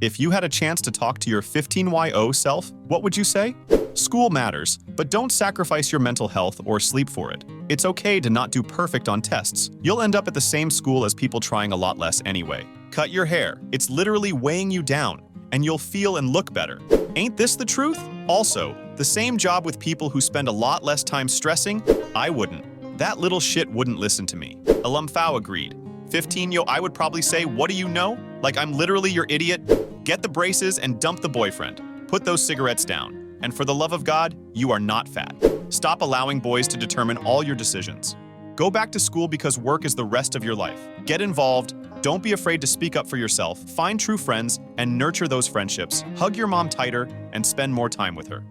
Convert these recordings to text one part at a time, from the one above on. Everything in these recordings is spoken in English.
If you had a chance to talk to your 15-year-old self, what would you say? School matters, but don't sacrifice your mental health or sleep for it. It's okay to not do perfect on tests. You'll end up at the same school as people trying a lot less anyway. Cut your hair. It's literally weighing you down, and you'll feel and look better. Ain't this the truth? Also, the same job with people who spend a lot less time stressing? I wouldn't. That little shit wouldn't listen to me. Alamfao agreed. 15-yo, I would probably say, what do you know? Like I'm literally your idiot? Get the braces and dump the boyfriend. Put those cigarettes down. And for the love of God, you are not fat. Stop allowing boys to determine all your decisions. Go back to school because work is the rest of your life. Get involved. Don't be afraid to speak up for yourself. Find true friends and nurture those friendships. Hug your mom tighter and spend more time with her.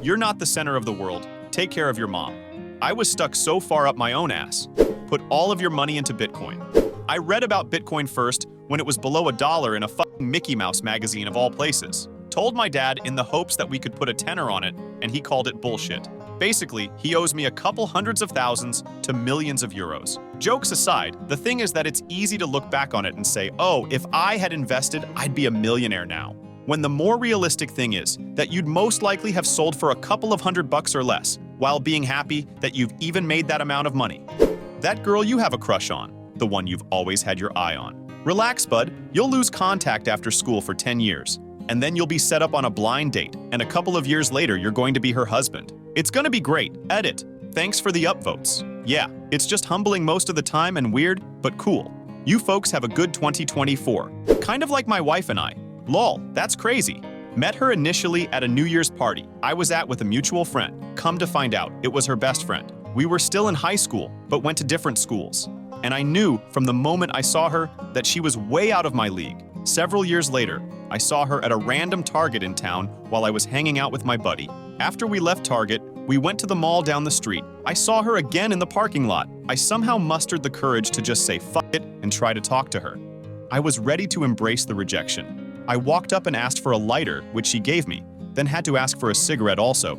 You're not the center of the world. Take care of your mom. I was stuck so far up my own ass. Put all of your money into Bitcoin. I read about Bitcoin first when it was below $1 in a fucking Mickey Mouse magazine of all places. Told my dad in the hopes that we could put a tenner on it, and he called it bullshit. Basically, he owes me a couple hundreds of thousands to millions of euros. Jokes aside, the thing is that it's easy to look back on it and say, oh, if I had invested, I'd be a millionaire now. When the more realistic thing is that you'd most likely have sold for a couple of $100 or less, while being happy that you've even made that amount of money. That girl you have a crush on, the one you've always had your eye on. Relax, bud. You'll lose contact after school for 10 years. And then you'll be set up on a blind date, and a couple of years later, you're going to be her husband. It's gonna be great. Edit. Thanks for the upvotes. Yeah, it's just humbling most of the time and weird, but cool. You folks have a good 2024. Kind of like my wife and I. Lol, that's crazy. Met her initially at a New Year's party I was at with a mutual friend. Come to find out, it was her best friend. We were still in high school, but went to different schools. And I knew from the moment I saw her that she was way out of my league. Several years later, I saw her at a random Target in town while I was hanging out with my buddy. After we left Target, we went to the mall down the street. I saw her again in the parking lot. I somehow mustered the courage to just say fuck it and try to talk to her. I was ready to embrace the rejection. I walked up and asked for a lighter, which she gave me, then had to ask for a cigarette also,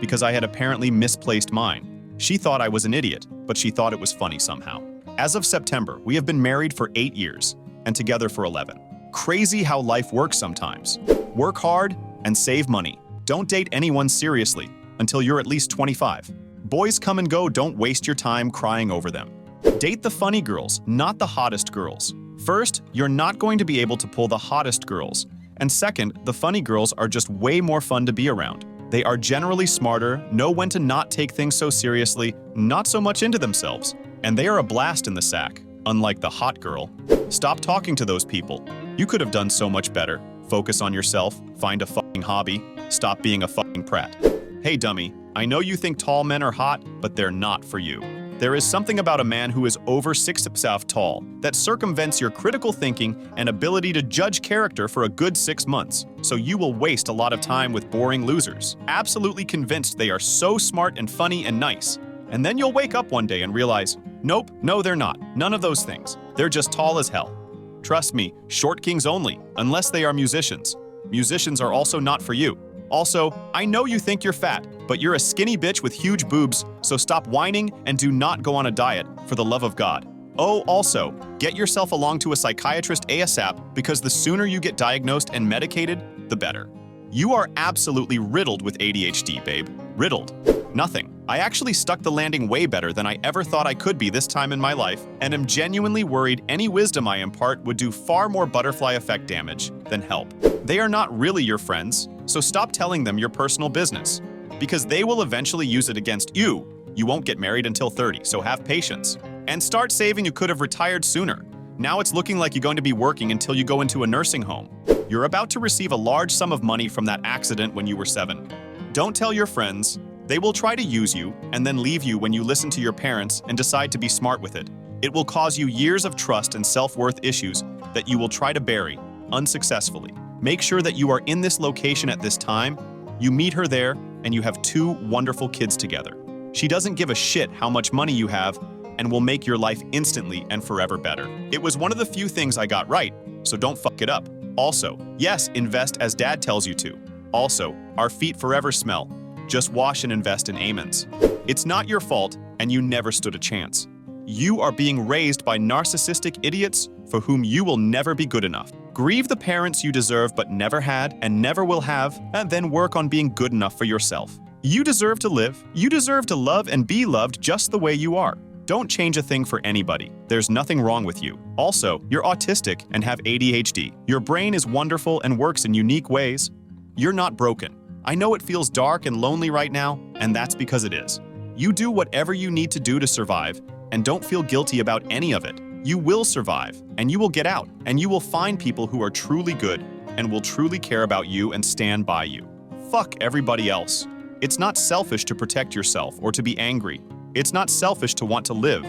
because I had apparently misplaced mine. She thought I was an idiot, but she thought it was funny somehow. As of September, we have been married for 8 years and together for 11. Crazy how life works sometimes. Work hard and save money. Don't date anyone seriously until you're at least 25. Boys come and go, don't waste your time crying over them. Date the funny girls, not the hottest girls. First, you're not going to be able to pull the hottest girls. And second, the funny girls are just way more fun to be around. They are generally smarter, know when to not take things so seriously, not so much into themselves. And they are a blast in the sack, unlike the hot girl. Stop talking to those people. You could have done so much better. Focus on yourself, find a fucking hobby, stop being a fucking prat. Hey dummy, I know you think tall men are hot, but they're not for you. There is something about a man who is over 6'5" tall that circumvents your critical thinking and ability to judge character for a good 6 months, so you will waste a lot of time with boring losers, absolutely convinced they are so smart and funny and nice. And then you'll wake up one day and realize, nope, no they're not, none of those things. They're just tall as hell. Trust me, short kings only, unless they are musicians. Musicians are also not for you. Also, I know you think you're fat, but you're a skinny bitch with huge boobs, so stop whining and do not go on a diet, for the love of God. Oh, also, get yourself along to a psychiatrist ASAP, because the sooner you get diagnosed and medicated, the better. You are absolutely riddled with ADHD, babe. Riddled. Nothing. I actually stuck the landing way better than I ever thought I could be this time in my life, and am genuinely worried any wisdom I impart would do far more butterfly effect damage than help. They are not really your friends, so stop telling them your personal business, because they will eventually use it against you. You won't get married until 30, so have patience. And start saving. You could have retired sooner. Now it's looking like you're going to be working until you go into a nursing home. You're about to receive a large sum of money from that accident when you were 7. Don't tell your friends. They will try to use you and then leave you when you listen to your parents and decide to be smart with it. It will cause you years of trust and self-worth issues that you will try to bury, unsuccessfully. Make sure that you are in this location at this time, you meet her there, and you have 2 wonderful kids together. She doesn't give a shit how much money you have and will make your life instantly and forever better. It was one of the few things I got right, so don't fuck it up. Also, yes, invest as dad tells you to. Also, our feet forever smell. Just wash and invest in amens. It's not your fault, and you never stood a chance. You are being raised by narcissistic idiots for whom you will never be good enough. Grieve the parents you deserve but never had and never will have, and then work on being good enough for yourself. You deserve to live. You deserve to love and be loved just the way you are. Don't change a thing for anybody. There's nothing wrong with you. Also, you're autistic and have ADHD. Your brain is wonderful and works in unique ways. You're not broken. I know it feels dark and lonely right now, and that's because it is. You do whatever you need to do to survive, and don't feel guilty about any of it. You will survive, and you will get out, and you will find people who are truly good and will truly care about you and stand by you. Fuck everybody else. It's not selfish to protect yourself or to be angry. It's not selfish to want to live,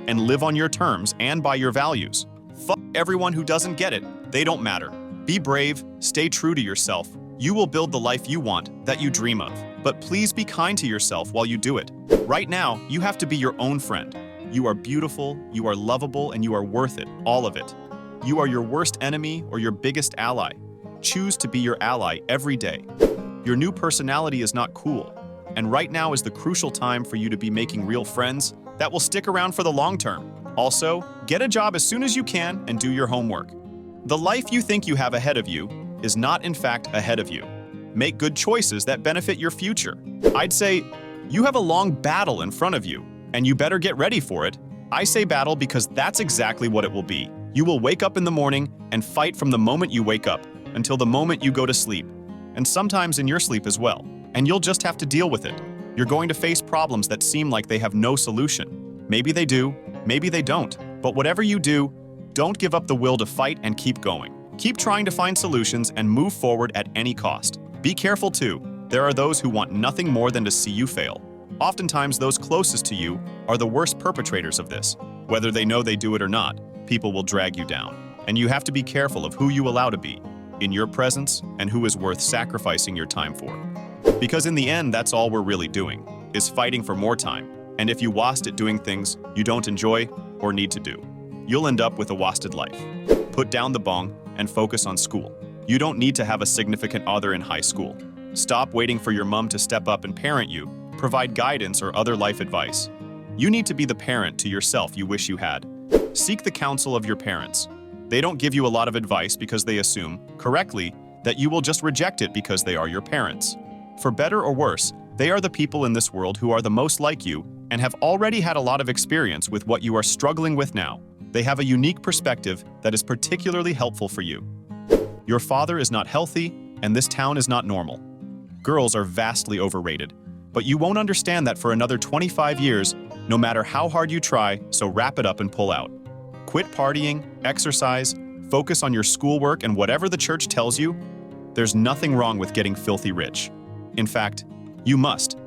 and live on your terms and by your values. Fuck everyone who doesn't get it. They don't matter. Be brave, stay true to yourself. You will build the life you want, that you dream of. But please be kind to yourself while you do it. Right now, you have to be your own friend. You are beautiful, you are lovable, and you are worth it, all of it. You are your worst enemy or your biggest ally. Choose to be your ally every day. Your new personality is not cool, and right now is the crucial time for you to be making real friends that will stick around for the long term. Also, get a job as soon as you can and do your homework. The life you think you have ahead of you is not in fact ahead of you. Make good choices that benefit your future. I'd say you have a long battle in front of you, and you better get ready for it. I say battle because that's exactly what it will be. You will wake up in the morning and fight from the moment you wake up until the moment you go to sleep, and sometimes in your sleep as well. And you'll just have to deal with it. You're going to face problems that seem like they have no solution. Maybe they do, maybe they don't. But whatever you do, don't give up the will to fight and keep going. Keep trying to find solutions and move forward at any cost. Be careful too. There are those who want nothing more than to see you fail. Oftentimes, those closest to you are the worst perpetrators of this. Whether they know they do it or not, people will drag you down. And you have to be careful of who you allow to be in your presence and who is worth sacrificing your time for. Because in the end, that's all we're really doing, is fighting for more time. And if you waste it doing things you don't enjoy or need to do, you'll end up with a wasted life. Put down the bong and focus on school. You don't need to have a significant other in high school. Stop waiting for your mom to step up and parent you, provide guidance or other life advice. You need to be the parent to yourself you wish you had. Seek the counsel of your parents. They don't give you a lot of advice because they assume, correctly, that you will just reject it because they are your parents. For better or worse, they are the people in this world who are the most like you and have already had a lot of experience with what you are struggling with now. They have a unique perspective that is particularly helpful for you. Your father is not healthy, and this town is not normal. Girls are vastly overrated, but you won't understand that for another 25 years, no matter how hard you try, so wrap it up and pull out. Quit partying, exercise, focus on your schoolwork and whatever the church tells you. There's nothing wrong with getting filthy rich. In fact, you must.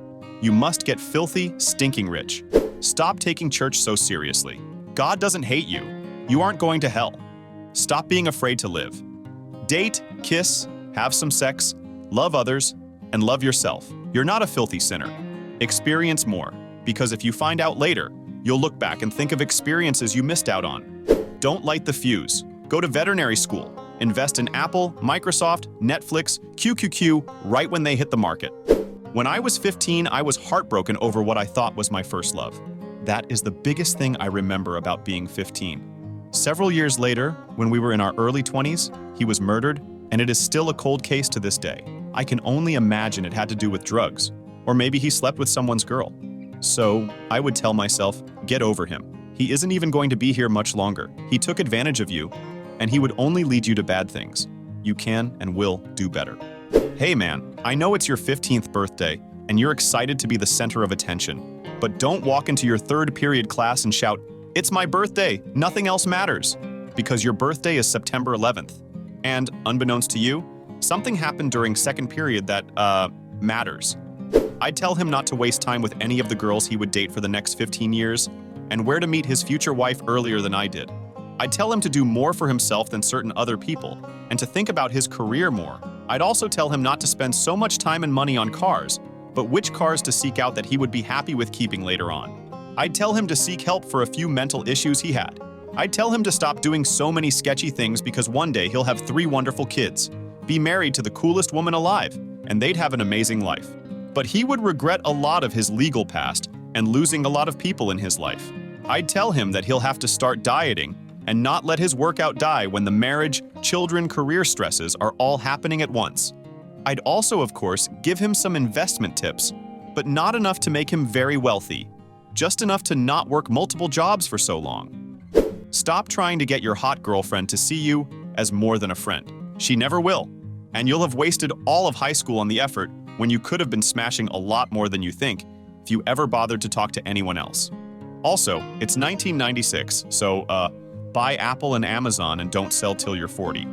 You must get filthy, stinking rich. Stop taking church so seriously. God doesn't hate you. You aren't going to hell. Stop being afraid to live. Date, kiss, have some sex, love others, and love yourself. You're not a filthy sinner. Experience more, because if you find out later, you'll look back and think of experiences you missed out on. Don't light the fuse. Go to veterinary school. Invest in Apple, Microsoft, Netflix, QQQ right when they hit the market. When I was 15, I was heartbroken over what I thought was my first love. That is the biggest thing I remember about being 15. Several years later, when we were in our early 20s, he was murdered, and it is still a cold case to this day. I can only imagine it had to do with drugs, or maybe he slept with someone's girl. So I would tell myself, get over him. He isn't even going to be here much longer. He took advantage of you, and he would only lead you to bad things. You can and will do better. Hey man, I know it's your 15th birthday, and you're excited to be the center of attention, but don't walk into your third period class and shout, "It's my birthday, nothing else matters," because your birthday is September 11th. And unbeknownst to you, something happened during second period that, matters. I'd tell him not to waste time with any of the girls he would date for the next 15 years, and where to meet his future wife earlier than I did. I'd tell him to do more for himself than certain other people, and to think about his career more. I'd also tell him not to spend so much time and money on cars, but which cars to seek out that he would be happy with keeping later on. I'd tell him to seek help for a few mental issues he had. I'd tell him to stop doing so many sketchy things because one day he'll have 3 wonderful kids, be married to the coolest woman alive, and they'd have an amazing life. But he would regret a lot of his legal past and losing a lot of people in his life. I'd tell him that he'll have to start dieting and not let his workout die when the marriage, children, career stresses are all happening at once. I'd also, of course, give him some investment tips, but not enough to make him very wealthy, just enough to not work multiple jobs for so long. Stop trying to get your hot girlfriend to see you as more than a friend. She never will, and you'll have wasted all of high school on the effort when you could have been smashing a lot more than you think if you ever bothered to talk to anyone else. Also, it's 1996, so buy Apple and Amazon and don't sell till you're 40.